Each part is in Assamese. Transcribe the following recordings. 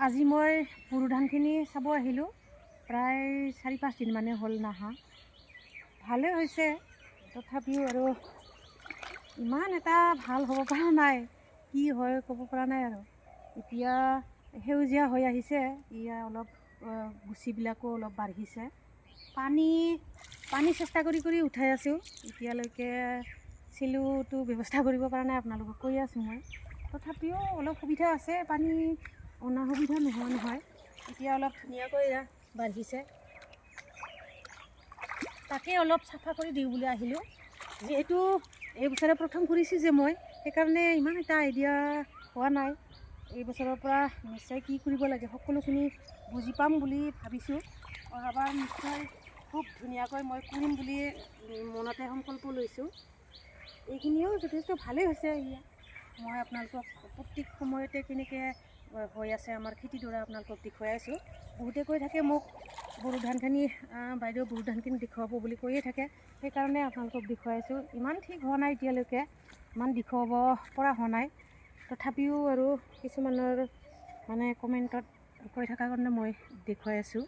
আজি মই বড়ো ধানখিনি চাব আহিলোঁ। প্ৰায় 4-5 দিন মানে হ'ল নাহা। ভালেই হৈছে, তথাপিও আৰু ইমান এটা ভাল হ'ব পৰা নাই। কি হয় ক'ব পৰা নাই আৰু। এতিয়া সেউজীয়া হৈ আহিছে, ইয়াৰ অলপ গুচিবিলাকো অলপ বাঢ়িছে। পানী চেষ্টা কৰি উঠাই আছোঁ। এতিয়ালৈকে চিলোটো ব্যৱস্থা কৰিব পৰা নাই, আপোনালোকক কৈ আছোঁ মই। তথাপিও অলপ সুবিধা আছে, পানী অনা সুবিধা নোহোৱা নহয়। এতিয়া অলপ ধুনীয়াকৈ বাঢ়িছে, তাকে অলপ চাফা কৰি দিওঁ বুলি আহিলোঁ। যিহেতু এই বছৰে প্ৰথম কৰিছোঁ যে মই, সেইকাৰণে ইমান এটা আইডিয়া হোৱা নাই। এই বছৰৰ পৰা নিশ্চয় কি কৰিব লাগে সকলোখিনি বুজি পাম বুলি ভাবিছোঁ। অহাবাৰ নিশ্চয় খুব ধুনীয়াকৈ মই কৰিম বুলি মনতে সংকল্প লৈছোঁ। এইখিনিও যথেষ্ট ভালেই হৈছে। মই আপোনালোকক প্ৰত্যেক সময়তে কেনেকৈ হৈ আছে আমাৰ খেতিডৰা আপোনালোকক দেখুৱাই আছোঁ। বহুতে কৈ থাকে মোক বড়ো ধানখিনি বাইদেউ বড়ো ধানখিনি দেখুৱাব বুলি কৈয়ে থাকে, সেইকাৰণে আপোনালোকক দেখুৱাই আছোঁ। ইমান ঠিক হোৱা নাই এতিয়ালৈকে, ইমান দেখুৱাব পৰা হোৱা নাই। তথাপিও আৰু কিছুমানৰ মানে কমেণ্টত কৈ থকাৰ কাৰণে মই দেখুৱাই আছোঁ।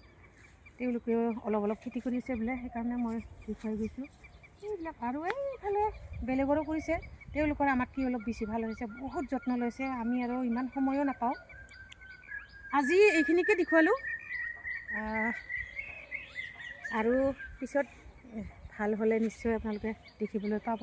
তেওঁলোকেও অলপ অলপ খেতি কৰিছে বোলে, সেইকাৰণে মই দেখুৱাই গৈছোঁ এইবিলাক। আৰু এইফালে বেলেগৰো কৰিছে, তেওঁলোকৰ আমাতকৈ অলপ বেছি ভাল হৈছে, বহুত যত্ন লৈছে। আমি আৰু ইমান সময়ো নাপাওঁ। আজি এইখিনিকে দেখুৱালোঁ, আৰু পিছত ভাল হ'লে নিশ্চয় আপোনালোকে দেখিবলৈ পাব।